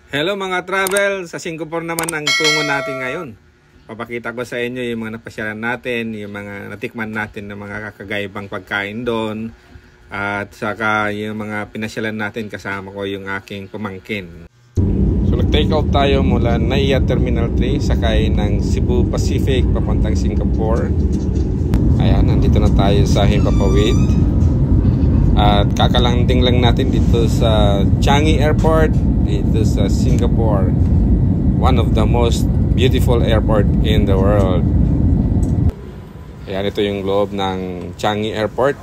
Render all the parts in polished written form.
Hello mga travel, sa Singapore naman ang tungo natin ngayon. Papakita ko sa inyo yung mga napasyalan natin, yung mga natikman natin ng mga kakagaibang pagkain doon. At saka yung mga pinasyalan natin, kasama ko yung aking pamangkin. So nag-take out tayo mula Naiya Terminal 3, sakay ng Cebu Pacific papuntang Singapore. Ayan, nandito na tayo sa Himpapawid. At kakalanding lang natin dito sa Changi Airport, dito sa Singapore. One of the most beautiful airport in the world. Ayan, ito yung loob ng Changi Airport.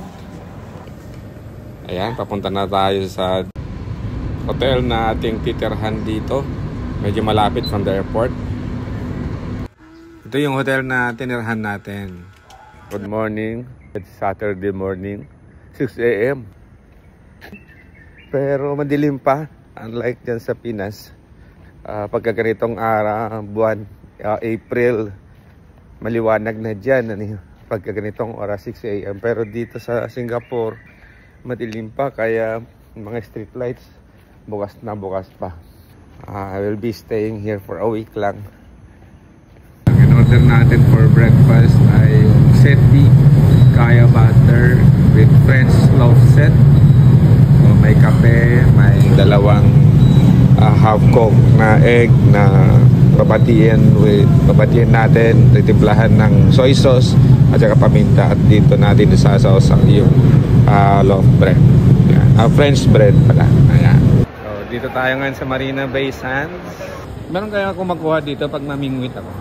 Ayan, papunta na tayo sa hotel na ating titirhan dito. Medyo malapit from the airport. Ito yung hotel na tinirhan natin. Good morning. It's Saturday morning. 6 AM. Pero madilim pa. Unlike dyan sa Pinas. Pagka ganitong buwan, April, maliwanag na dyan. Pagka ganitong oras 6 AM. Pero dito sa Singapore, madilim pa. Kaya mga street lights, bukas na bukas pa. I will be staying here for a week lang. Ang in-order natin for breakfast ay seti, kaya butter with French loaf set. So, may kape, may dalawang half cooked na egg na babatiin natin, titimplahan ng soy sauce at saka paminta, at dito natin isasawsaw yung loaf bread. French bread pala. Ayan. So, dito tayo ngayon sa Marina Bay Sands. Meron kaya akong makuha dito pag mamingwit ako.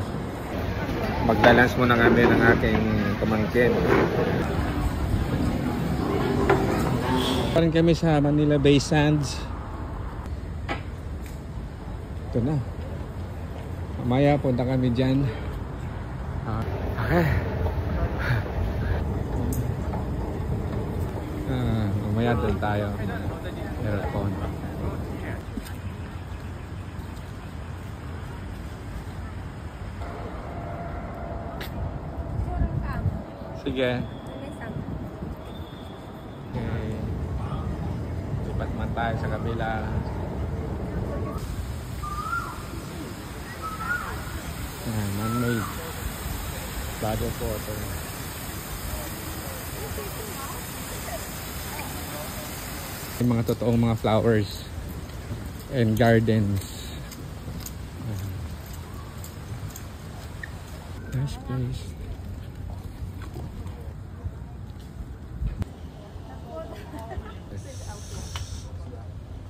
Magbalance muna kami ng aking pamangkin. Parang kami sa Manila Bay Sands. Ito na. Mamaya punta kami dyan. Okay. Mamaya doon tayo. Aircon. Sige. Okay. Lipat man tayo sa kabila. Man-made body of water. Yung mga totoong mga flowers and gardens. Nice place.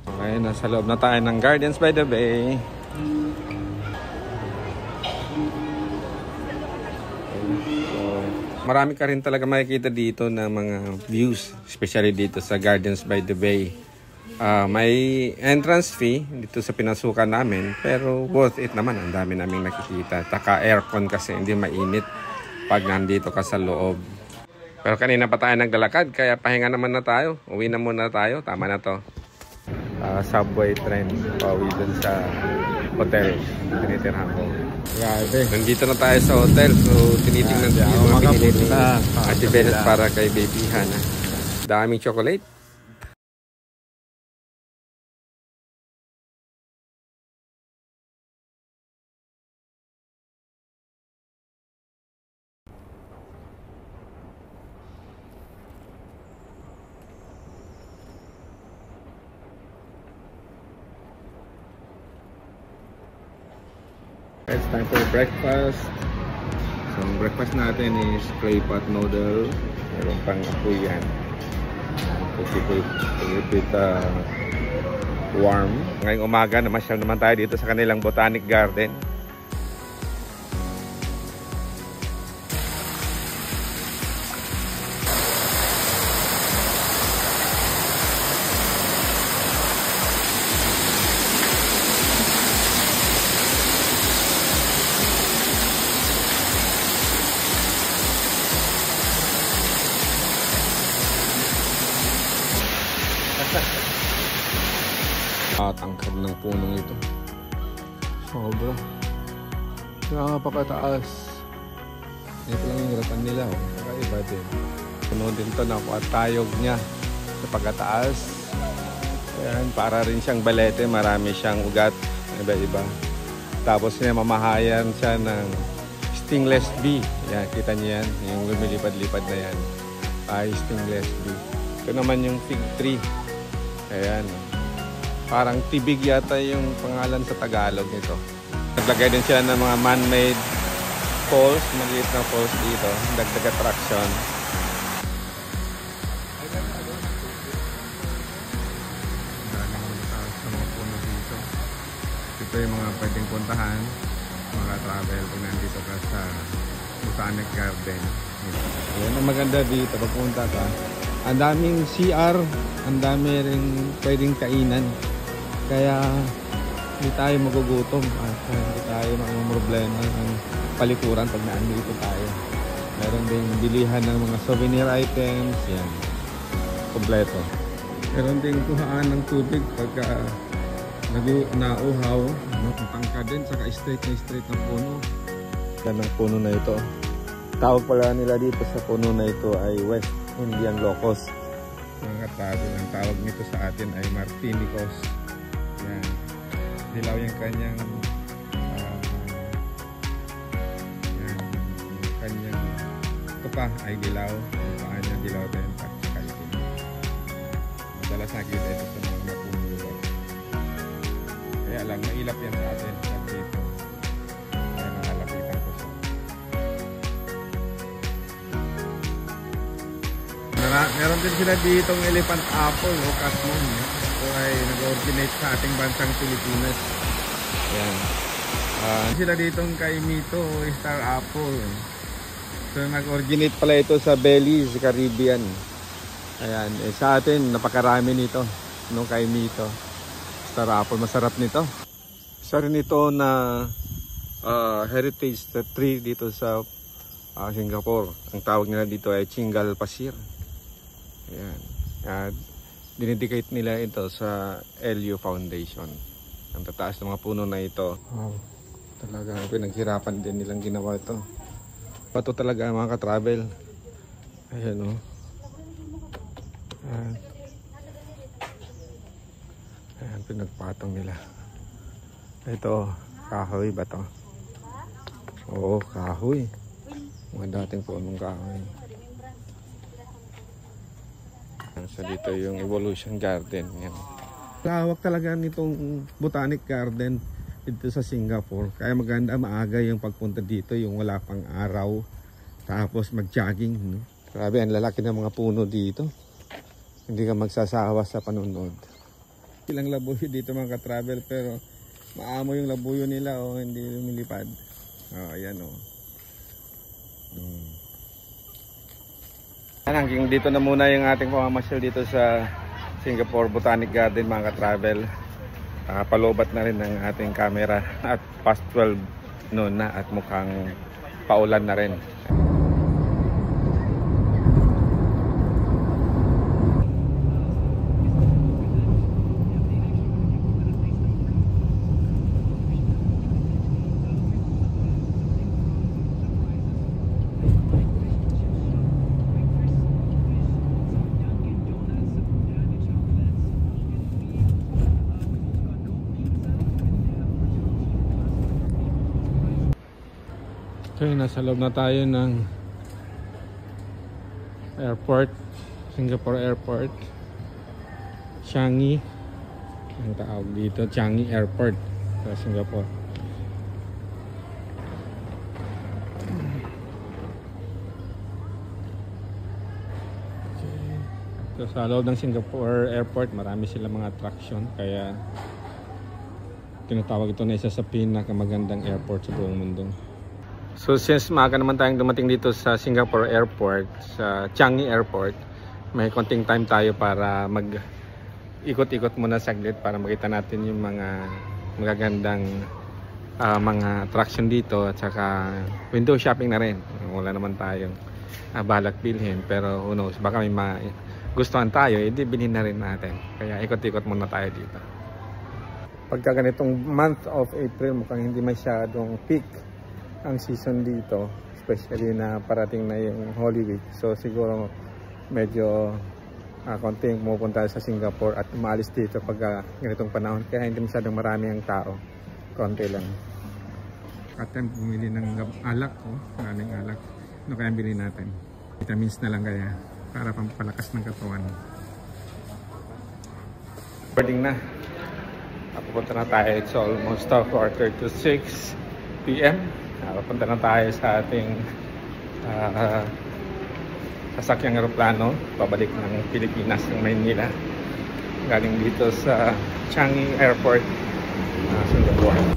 Okay, nasa loob na tayo ng Gardens by the Bay. So, marami ka rin talaga makikita dito na mga views, especially dito sa Gardens by the Bay. May entrance fee dito sa pinasukan namin, pero worth it naman. Ang dami naming nakikita. Taka aircon kasi hindi mainit pag nandito ka sa loob. Pero kanina pa tayo naglalakad, kaya pahinga naman na tayo. Uwi na muna tayo. Tama na to. Subway train pauwi dun sa hotel tinitirhan ko. Grabe. Nandito na tayo sa hotel, so tinitingnan natin yung mga pinili ni Ate Bennett para kay Baby Hana. Daming chocolate. It's time for breakfast. So, ang breakfast natin is clay pot noodle. Meron pang apoy yan. Keep it warm. Ngayong umaga, namasyal naman tayo dito sa kanilang botanic garden. Tangkad ng punong ito. Sobra. Napakataas. Ito lang yung hirapan nila. Kakaiba din. Puno din ito. Nakuha tayog niya sa pagkataas. Ayan, para rin siyang balete. Marami siyang ugat. iba-iba. Tapos mamahayan siya ng stingless bee. Yan, kita niyo yan, yung lumilipad-lipad na yan. Ay, stingless bee. Ito naman yung fig tree. Ayan. Parang tibig yata yung pangalan sa Tagalog nito. Naglagay din sila ng mga man-made falls, maliit na falls dito. Dagdag attraction. Ito yung mga pwedeng puntahan, mga travel kung nandito ka sa Botanic Garden. Ayan ang maganda dito pag pumunta ka. Ang daming CR, ang dami rin pwedeng kainan. Kaya hindi tayo magugutom at hindi tayo problema ng palikuran pag naandito tayo. Meron ding bilihan ng mga souvenir items. Yan. Kompleto. Meron ding kuhaan ng tubig pagka nauhaw, tangka din, saka straight na puno. Yan ang puno na ito. Tawag pala nila dito sa puno na ito ay West Indian Locust. Mga katravel, ang tawag nito sa atin ay Martinicus. Yan. Dilaw yung kanyang tupa ay dilaw. Tupaan niya dilaw din at saka itim. Madalas nakita ito sa mga mapuno lugar. Kaya lang, mailap yan sa atin sa dito. Kaya nakalapitan ko siya. Meron din sila ditong elephant apple o kasmon. Ito ay nag-originate sa ating bansang Pilipinas. Ayan. Sila ditong kay Mito o star apple. So nag-originate pala ito sa Belize, Caribbean. Ayan. Sa atin, napakarami nito. No, kay Mito. Star apple, masarap nito. Isa rin ito na heritage tree dito sa Singapore. Ang tawag nila dito ay Chingal Pasir. Ayan. Dinedicate nila ito sa LU Foundation. Ang tataas ng mga puno na ito. Wow. Talagang pinaghirapan din nilang ginawa ito. Pato talaga mga ka-travel. Ayan o. Ayan. Ayan, pinagpatong nila. Ito, kahoy ba ito? Oo, kahoy. Mga dating punong kahoy. So dito yung Evolution Garden. Yan. Lawak talaga nitong Botanic Garden dito sa Singapore. Kaya maganda, maaga yung pagpunta dito, yung wala pang araw. Tapos mag-jogging. No? Grabe, ang lalaki ng mga puno dito. Hindi ka magsasawa sa panunod. Ilang labuyo dito mga ka-travel, pero maamo yung labuyo nila o hindi lumilipad. Ayan o. Hanggang dito na muna yung ating pamamasyal dito sa Singapore Botanic Garden mga ka-travel. Palobat na rin ng ating camera at past 12 noon na at mukhang paulan na rin. Okay, nasa loob na tayo ng airport, Singapore Airport, Changi ang tawag dito, Changi Airport sa Singapore. Okay. So, sa loob ng Singapore Airport marami silang mga attraction, kaya tinatawag ito na isa sa pinakamagandang airport sa buong mundo. So since maaga naman tayong dumating dito sa Singapore Airport, sa Changi Airport, may konting time tayo para mag-ikot-ikot muna saglit para makita natin yung mga magagandang mga attraction dito at saka window shopping na rin. Wala naman tayong balak bilhin, pero who knows, baka may gustuhan tayo, edi bilhin na rin natin. Kaya ikot-ikot muna tayo dito. Pagka ganitong month of April, mukhang hindi masyadong peak ang season dito, especially na parating na yung Holy Week. So siguro medyo konting pumupunta sa Singapore at umaalis dito pag ganitong panahon, kaya hindi masyadong marami ang tao. konti lang. At time bumili ng alak, maraming alak. Ano kaya bilhin natin? Vitamins na lang kaya para pampalakas ng katawan. Boarding na. Pupunta na tayo. It's almost 4:36 PM. Pupunta na tayo sa ating sasakyang aeroplano pabalik ng Pilipinas, ng Maynila, galing dito sa Changi Airport, Singapore.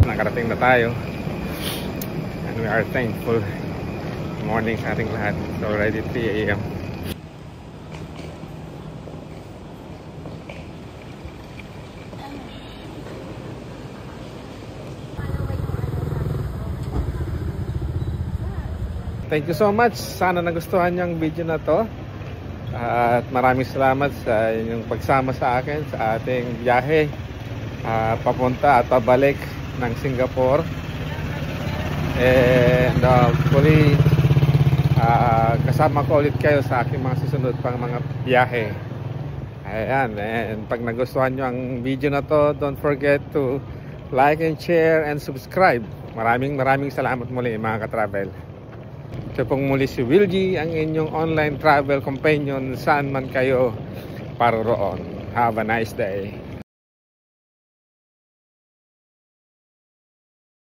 Nakarating na tayo and we are thankful. Good morning sa ating lahat. It's already 3 AM. Thank you so much. Sana nagustuhan niyo ang video na to. At maraming salamat sa inyong pagsama sa akin sa ating biyahe papunta at pabalik ng Singapore. And hopefully kasama ko ulit kayo sa aking mga susunod pang mga biyahe. Ayan, and pag nagustuhan nyo ang video na to, don't forget to like and share and subscribe. Maraming salamat muli mga ka-travel. Ito pong muli si Will G, ang inyong online travel companion saan man kayo paroroon. Have a nice day.